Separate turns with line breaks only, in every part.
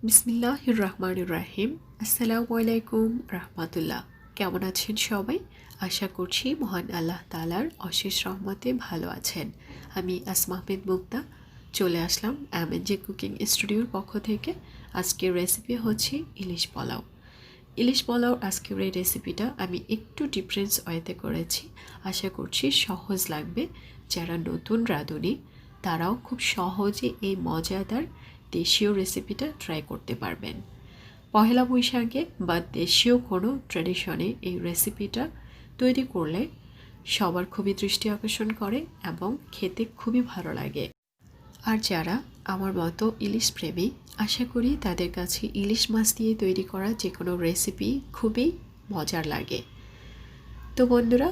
বিসমিল্লাহির রহমানির রহিম। আসসালামু আলাইকুম রাহমাতুল্লাহ। কেমন আছেন সবাই? আশা করছি মহান আল্লাহ তাআলার অশেষ রহমতে ভালো আছেন। আমি আসমা আহমেদ মুক্তা চলে আসলাম এমএনজে কুকিং স্টুডিওর পক্ষ থেকে। আজকের রেসিপি হচ্ছে ইলিশ পোলাও। ইলিশ পোলাও আজকের এই রেসিপিটা আমি একটু ডিফারেন্স ওয়েতে করেছি। আশা করছি সহজ লাগবে। যারা নতুন রাঁধুনি তারাও খুব সহজে এই মজাদার দেশীয় রেসিপিটা ট্রাই করতে পারবেন। পহেলা বৈশাখে বা দেশীয় কোনো ট্র্যাডিশনে এই রেসিপিটা তৈরি করলে সবার খুবই দৃষ্টি আকর্ষণ করে এবং খেতে খুবই ভালো লাগে। আর যারা আমার মতো ইলিশ প্রেমী, আশা করি তাদের কাছে ইলিশ মাছ দিয়ে তৈরি করা যে কোনো রেসিপি খুবই মজার লাগে। তো বন্ধুরা,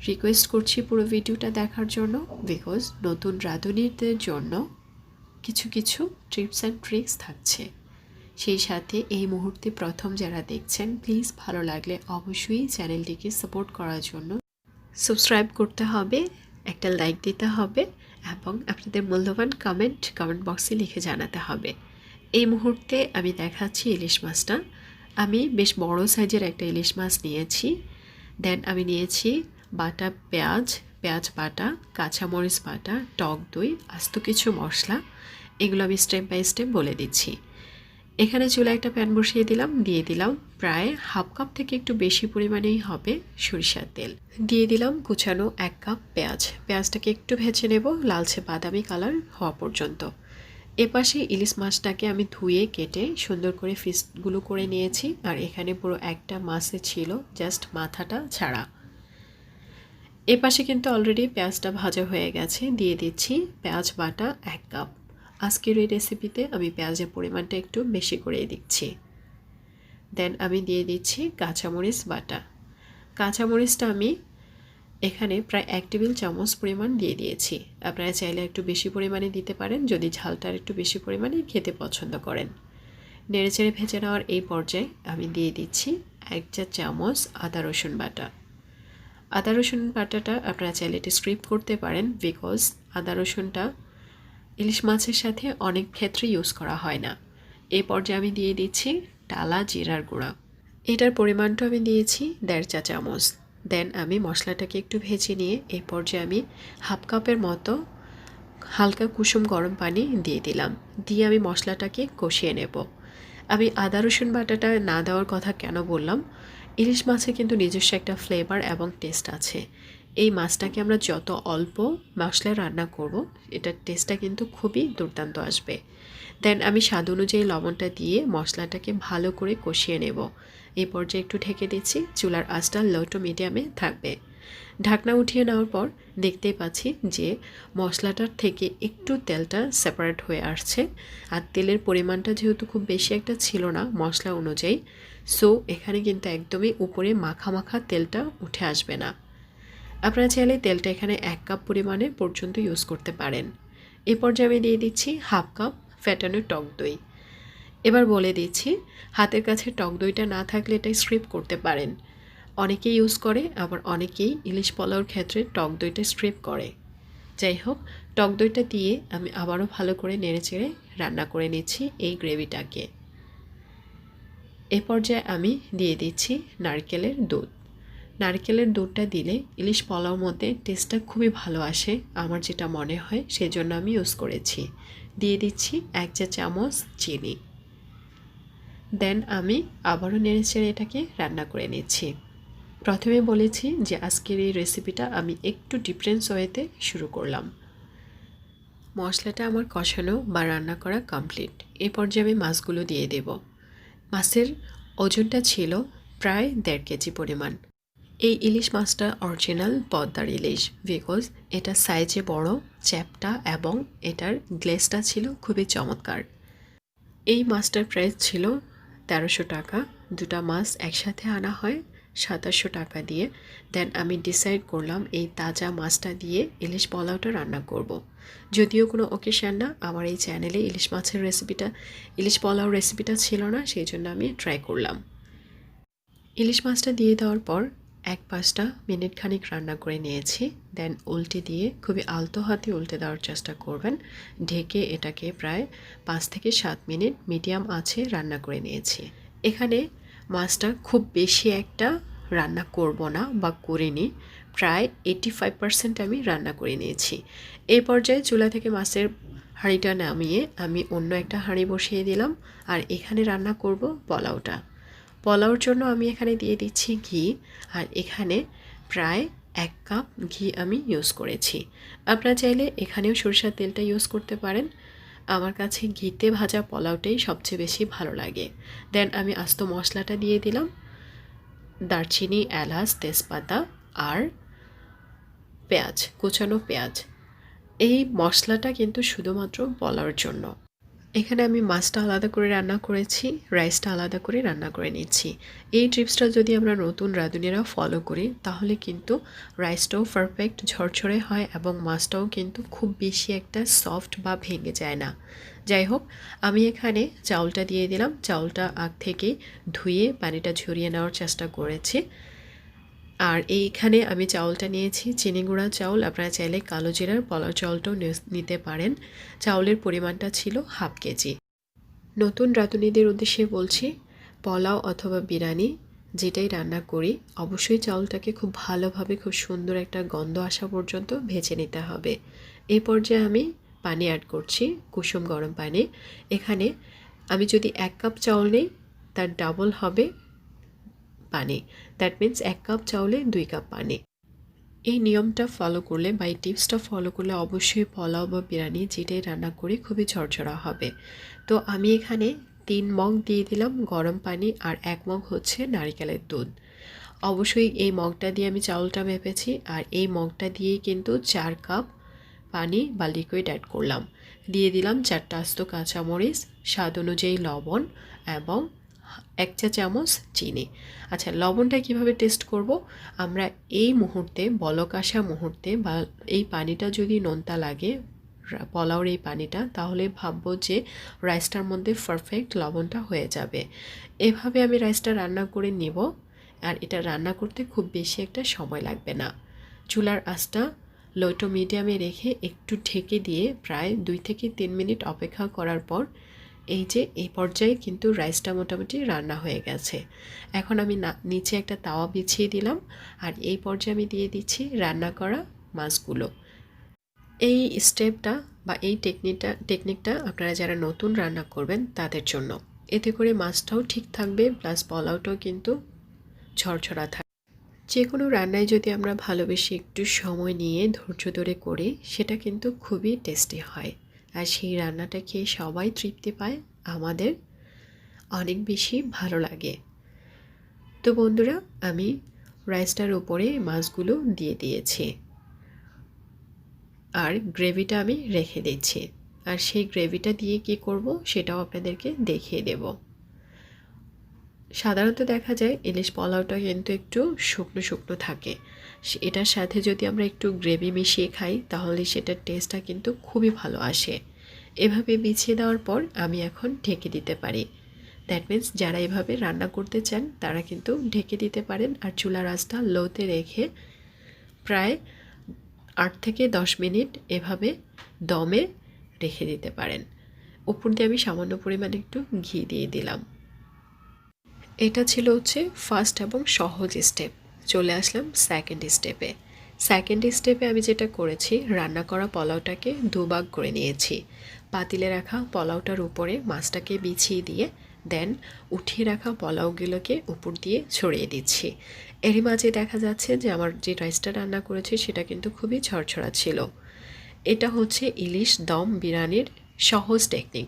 রিকোয়েস্ট করছি পুরো ভিডিওটা দেখার জন্য, বিকজ নতুন রাঁধুনিদের জন্য কিছু কিছু টিপস অ্যান্ড ট্রিক্স থাকছে। সেই সাথে এই মুহূর্তে প্রথম যারা দেখছেন, প্লিজ ভালো লাগলে অবশ্যই চ্যানেলটিকে সাপোর্ট করার জন্য সাবস্ক্রাইব করতে হবে, একটা লাইক দিতে হবে এবং আপনাদের মূল্যবান কমেন্ট বক্সে লিখে জানাতে হবে। এই মুহূর্তে আমি দেখাচ্ছি ইলিশ মাছটা। আমি বেশ বড় সাইজের একটা ইলিশ মাছ নিয়েছি। দেন আমি নিয়েছি বাটা পেঁয়াজ বাটা, কাঁচামরিচ বাটা, টক দই, আস্ত কিছু মশলা। এগুলো আমি স্টেপ বাই স্টেপ বলে দিচ্ছি। এখানে চুলায় একটা প্যান বসিয়ে দিলাম, দিয়ে দিলাম প্রায় হাফ কাপ থেকে একটু বেশি পরিমাণেই হবে সরিষার তেল। দিয়ে দিলাম কুচানো 1 কাপ পেঁয়াজটাকে একটু ভেজে নেব লালচে বাদামি কালার হওয়া পর্যন্ত। এপাশে ইলিশ মাছটাকে আমি ধুয়ে কেটে সুন্দর করে পিসগুলো করে নিয়েছি। আর এখানে পুরো একটা মাছে ছিল জাস্ট মাথাটা ছাড়া। এপাশে কিন্তু অলরেডি পেঁয়াজটা ভাজা হয়ে গেছে। দিয়ে দিচ্ছি পেঁয়াজ বাটা 1 কাপ। আজকের এই রেসিপিতে আমি পেঁয়াজের পরিমাণটা একটু বেশি করে দিচ্ছি। দেন আমি দিয়ে দিচ্ছি কাঁচামরিচ বাটা। কাঁচামরিচটা আমি এখানে প্রায় 1 টেবিল চামচ পরিমাণ দিয়ে দিয়েছি। আপনারা চাইলে একটু বেশি পরিমাণে দিতে পারেন যদি ঝালটা একটু বেশি পরিমাণে খেতে পছন্দ করেন। নেড়েচেড়ে ভেজে নেওয়ার এই পর্যায়ে আমি দিয়ে দিচ্ছি 1 চা চামচ আদা রসুন বাটা। আদা রসুন বাটাটা আপনারা চাইলে এটা স্কিপ করতে পারেন, বিকজ আদা রসুনটা ইলিশ মাছের সাথে অনেক ক্ষেত্রে ইউজ করা হয় না। এই পর্যায়ে আমি দিয়ে দিচ্ছি টালা জিরার গুঁড়া। এটার পরিমাণটা আমি দিয়েছি 1.5 চা চামচ। দেন আমি মশলাটাকে একটু ভেজে নিয়ে এই পর্যায়ে আমি হাফ কাপের মতো হালকা কুসুম গরম পানি দিয়ে দিলাম। দিয়ে আমি মশলাটাকে কষিয়ে নেব। আমি আদা রসুন বাটাটা না দেওয়ার কথা কেন বললাম, ইলিশ মাছে কিন্তু নিজস্ব একটা ফ্লেভার এবং টেস্ট আছে। এই মাছটাকে আমরা যত অল্প মশলায় রান্না করব, এটার টেস্টটা কিন্তু খুবই দুর্দান্ত আসবে। দেন আমি স্বাদ অনুযায়ী লবণটা দিয়ে মশলাটাকে ভালো করে কষিয়ে নেব। এই পর্যায়ে একটু ঢেকে দিচ্ছি। চুলার আঁচটা লো টু মিডিয়ামে থাকবে। ঢাকনা উঠিয়ে নেওয়ার পর দেখতেই পাচ্ছি যে মশলাটার থেকে একটু তেলটা সেপারেট হয়ে আসছে। আর তেলের পরিমাণটা যেহেতু খুব বেশি একটা ছিল না মশলা অনুযায়ী, সো এখানে কিন্তু একদমই উপরে মাখা মাখা তেলটা উঠে আসবে না। আপনারা চাইলে তেলটা এখানে 1 কাপ পরিমাণে পর্যন্ত ইউজ করতে পারেন। এই পর্যায়ে আমি দিয়ে দিচ্ছি হাফ কাপ ফ্যাটানো টক দই। এবার বলে দিচ্ছি, হাতের কাছে টক দইটা না থাকলে এটা স্কিপ করতে পারেন। অনেকেই ইউজ করে, আবার অনেকেই ইলিশ পোলাওর ক্ষেত্রে টক দইটা স্কিপ করে। যাই হোক, টক দইটা দিয়ে আমি আবারও ভালো করে নেড়েচেড়ে রান্না করে নিচ্ছি এই গ্রেভিটাকে। এই পর্যায়ে আমি দিয়ে দিচ্ছি নারকেলের দুধ। নারকেলের দুধটা দিলে ইলিশ পোলাওর মধ্যে টেস্টটা খুবই ভালো আসে, আমার যেটা মনে হয়, সেজন্য আমি ইউজ করেছি। দিয়ে দিচ্ছি 1 চা চামচ চিনি। দেন আমি আবারও নেড়েচেড়ে এটাকে রান্না করে নিচ্ছি। প্রথমে বলেছি যে আজকের এই রেসিপিটা আমি একটু ডিফারেন্স ওয়েতে শুরু করলাম। মশলাটা আমার কষানো বা রান্না করা কমপ্লিট। এই পর্যায়ে আমি মাছগুলো দিয়ে দেব। মাছের ওজনটা ছিল প্রায় 1.5 কেজি পরিমাণ। এই ইলিশ মাছটা অরিজিনাল পদ্মার ইলিশ, বিকজ এটা সাইজে বড়, চ্যাপ্টা এবং এটার গ্লেজটা ছিল খুবই চমৎকার। এই মাছটার প্রাইস ছিল 1300 টাকা। দুটা মাছ একসাথে আনা হয় 2700 টাকা দিয়ে। দেন আমি ডিসাইড করলাম এই তাজা মাছটা দিয়ে ইলিশ পোলাওটা রান্না করব। যদিও কোনো ওকেশন না, আমার এই চ্যানেলে ইলিশ পোলাও রেসিপিটা ছিল না, সেই জন্য আমি ট্রাই করলাম। ইলিশ মাছটা দিয়ে দেওয়ার পর এক 5টা মিনিট খানিক রান্না করে নিয়েছি। দেন উল্টে দিয়ে খুবই আলতো হাতে উল্টে দেওয়ার চেষ্টা করবেন। ঢেকে এটাকে প্রায় 5 থেকে 7 মিনিট মিডিয়াম আঁচে রান্না করে নিয়েছি। এখানে মাছটা খুব বেশি একটা রান্না করব না বা করিনি, প্রায় 85% আমি রান্না করে নিয়েছি। এই পর্যায়ে চুলা থেকে মাছের হাঁড়িটা নামিয়ে আমি অন্য একটা হাঁড়ি বসিয়ে দিলাম। আর এখানে রান্না করব পোলাওটা। পোলাওর জন্য আমি এখানে দিয়ে দিচ্ছি ঘি, আর এখানে প্রায় 1 কাপ ঘি আমি ইউজ করেছি। আপনারা চাইলে এখানেও সরিষার তেলটা ইউজ করতে পারেন। আমার কাছে ঘিতে ভাজা পোলাওটাই সবচেয়ে বেশি ভালো লাগে। দেন আমি আস্ত মশলাটা দিয়ে দিলাম, দারচিনি, এলাচ, তেজপাতা আর পেঁয়াজ, কুচানো পেঁয়াজ। এই মশলাটা কিন্তু শুধুমাত্র পোলাওর জন্য। এখানে আমি মাছটা আলাদা করে রান্না করেছি, রাইসটা আলাদা করে রান্না করে নিচ্ছি। এই টিপসটা যদি আমরা নতুন রাঁধুনিরা ফলো করি তাহলে কিন্তু রাইসটাও পারফেক্ট ঝরঝরে হয় এবং মাছটাও কিন্তু খুব বেশি একটা সফট বা ভেঙে যায় না। যাই হোক, আমি এখানে চাউলটা দিয়ে দিলাম। চাউলটা আগ থেকেই ধুয়ে পানিটা ঝরিয়ে নেওয়ার চেষ্টা করেছি। আর এইখানে আমি চাউলটা নিয়েছি চিনি গুঁড়া চাউল। আপনারা চাইলে কালো জিরার পোলাও চাউলটাও নিতে পারেন। চাউলের পরিমাণটা ছিল হাফ কেজি। নতুন রাঁধুনিদের উদ্দেশ্যে বলছি, পোলাও অথবা বিরিয়ানি যেটাই রান্না করি অবশ্যই চাউলটাকে খুব ভালোভাবে খুব সুন্দর একটা গন্ধ আসা পর্যন্ত ভেজে নিতে হবে। এই পর্যায়ে আমি পানি অ্যাড করছি, কুসুম গরম পানি। এখানে আমি যদি 1 কাপ চাউল নিই তার ডাবল হবে পানি। দ্যাট মিন্স 1 কাপ চাউলে 2 কাপ পানি। এই নিয়মটা ফলো করলে বা এই টিপসটা ফলো করলে অবশ্যই পোলাও বা বিরিয়ানি যেটাই রান্না করি খুবই ঝরঝরা হবে। তো আমি এখানে 3 মগ দিয়ে দিলাম গরম পানি, আর 1 মগ হচ্ছে নারিকেলের দুধ। অবশ্যই এই মগটা দিয়ে আমি চাউলটা মেপেছি, আর এই মগটা দিয়েই কিন্তু 4 কাপ পানি বা লিকুইড অ্যাড করলাম। দিয়ে দিলাম 4টা আস্ত কাঁচামরিচ, স্বাদ অনুযায়ী লবণ এবং 1 চা চামচ চিনি। আচ্ছা, লবণটা কিভাবে টেস্ট করব? আমরা এই মুহূর্তে বলক আসা মুহূর্তে বা এই পানিটা যদি নোনতা লাগে পোলাওর এই পানিটা, তাহলে ভাববো যে রাইসটার মধ্যে পারফেক্ট লবণটা হয়ে যাবে। এভাবে আমি রাইসটা রান্না করে নেব। আর এটা রান্না করতে খুব বেশি একটা সময় লাগবে না। চুলার আঁচটা লো টু মিডিয়ামে রেখে একটু ঢেকে দিয়ে প্রায় 2 থেকে 3 মিনিট অপেক্ষা করার পর এই যে এই পর্যায়ে কিন্তু রাইসটা মোটামুটি রান্না হয়ে গেছে। এখন আমি নিচে একটা তাওয়া বিছিয়ে দিলাম, আর এই পর্যায়ে আমি দিয়ে দিচ্ছি রান্না করা মাছগুলো। এই স্টেপটা বা এই টেকনিকটা আপনারা যারা নতুন রান্না করবেন তাদের জন্য। এতে করে মাছটাও ঠিক থাকবে, প্লাস পোলাওটাও কিন্তু ঝরঝরা থাকবে। যে কোনো রান্নায় যদি আমরা ভালোবেসে একটু সময় নিয়ে ধৈর্য ধরে করি সেটা কিন্তু খুবই টেস্টি হয়। আর সেই রান্নাটা খেয়ে সবাই তৃপ্তি পায়, আমাদের অনেক বেশি ভালো লাগে। তো বন্ধুরা, আমি রাইসটার উপরে মাছগুলো দিয়ে দিয়েছি, আর গ্রেভিটা আমি রেখে দিচ্ছি। আর সেই গ্রেভিটা দিয়ে কি করব সেটাও আপনাদেরকে দেখিয়ে দেব। সাধারণত দেখা যায় ইলিশ পোলাওটা কিন্তু একটু শুকনো শুকনো থাকে। এটার সাথে যদি আমরা একটু গ্রেভি মিশিয়ে খাই তাহলে সেটার টেস্টটা কিন্তু খুবই ভালো আসে। এভাবে বিছিয়ে দেওয়ার পর আমি এখন ঢেকে দিতে পারি। দ্যাট মিন্স যারা এভাবে রান্না করতে চান তারা কিন্তু ঢেকে দিতে পারেন। আর চুলার আঁচটা লোতে রেখে প্রায় 8 থেকে 10 মিনিট এভাবে দমে রেখে দিতে পারেন। উপর দিয়ে আমি সামান্য পরিমাণে একটু ঘি দিয়ে দিলাম। এটা ছিল হচ্ছে ফার্স্ট এবং সহজ স্টেপ। চলে আসলাম সেকেন্ড স্টেপে। সেকেন্ড স্টেপে আমি যেটা করেছি, রান্না করা পোলাওটাকে দুভাগ করে নিয়েছি। পাতিলে রাখা পোলাওটার উপরে মাছটাকে বিছিয়ে দিয়ে দেন উঠিয়ে রাখা পোলাওগুলোকে উপর দিয়ে ছড়িয়ে দিচ্ছি। এরই মাঝে দেখা যাচ্ছে যে আমার যে রাইসটা রান্না করেছি সেটা কিন্তু খুবই ঝরঝরা ছিল। এটা হচ্ছে ইলিশ দম বিরিয়ানির সহজ টেকনিক।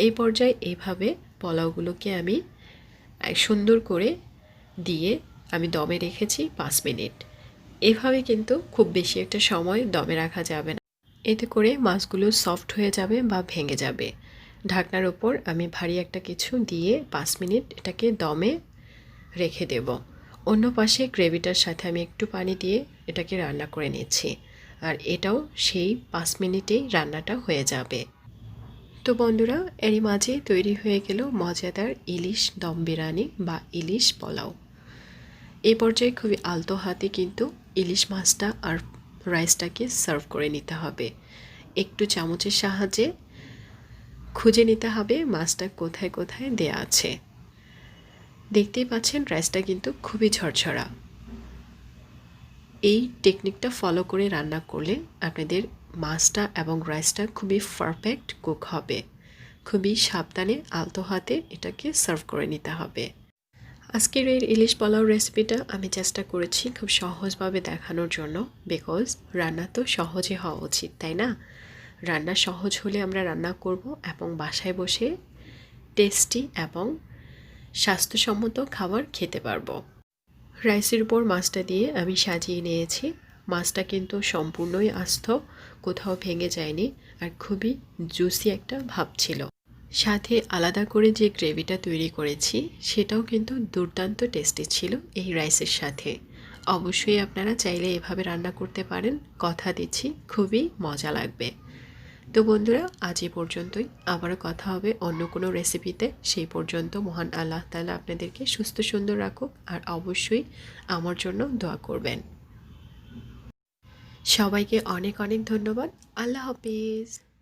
এই পর্যায়ে এইভাবে পোলাওগুলোকে আমি সুন্দর করে দিয়ে আমি দমে রেখেছি 5 মিনিট। এভাবে কিন্তু খুব বেশি একটা সময় দমে রাখা যাবে না, এতে করে মাছগুলো সফট হয়ে যাবে বা ভেঙে যাবে। ঢাকনার ওপর আমি ভারী একটা কিছু দিয়ে 5 মিনিট এটাকে দমে রেখে দেব। অন্য পাশে গ্রেভিটার সাথে আমি একটু পানি দিয়ে এটাকে রান্না করে নিচ্ছি, আর এটাও সেই 5 মিনিটেই রান্নাটা হয়ে যাবে। তো বন্ধুরা, এরই মাঝে তৈরি হয়ে গেল মজাদার ইলিশ দম বিরিয়ানি বা ইলিশ পোলাও। এই পর্যায়ে খুবই আলতো হাতে কিন্তু ইলিশ মাছটা আর রাইসটাকে সার্ভ করে নিতে হবে। একটু চামচের সাহায্যে খুঁজে নিতে হবে মাছটা কোথায় কোথায় দেয়া আছে। দেখতেই পাচ্ছেন রাইসটা কিন্তু খুবই ঝরঝরা। এই টেকনিকটা ফলো করে রান্না করলে আপনাদের মাছটা এবং রাইসটা খুবই পারফেক্ট কুক হবে। খুবই সাবধানে আলতো হাতে এটাকে সার্ভ করে নিতে হবে। আজকের এই ইলিশ পোলাও রেসিপিটা আমি চেষ্টা করেছি খুব সহজভাবে দেখানোর জন্য, বিকজ রান্না তো সহজে হওয়া উচিত, তাই না? রান্না সহজ হলে আমরা রান্না করব এবং বাসায় বসে টেস্টি এবং স্বাস্থ্যসম্মত খাবার খেতে পারবো। রাইসের উপর মাছটা দিয়ে আমি সাজিয়ে নিয়েছি। মাছটা কিন্তু সম্পূর্ণই আস্ত, কোথাও ভেঙে যায়নি, আর খুবই জুসি একটা ভাব ছিল। সাথে আলাদা করে যে গ্রেভিটা তৈরি করেছি সেটাও কিন্তু দুর্দান্ত টেস্টি ছিল এই রাইসের সাথে। অবশ্যই আপনারা চাইলে এভাবে রান্না করতে পারেন, কথা দিচ্ছি খুবই মজা লাগবে। তো বন্ধুরা, আজ এই পর্যন্তই। আবারও কথা হবে অন্য কোনো রেসিপিতে। সেই পর্যন্ত মহান আল্লাহ তাআলা আপনাদেরকে সুস্থ সুন্দর রাখুক, আর অবশ্যই আমার জন্য দোয়া করবেন। সবাইকে অনেক অনেক ধন্যবাদ। আল্লাহ হাফিজ।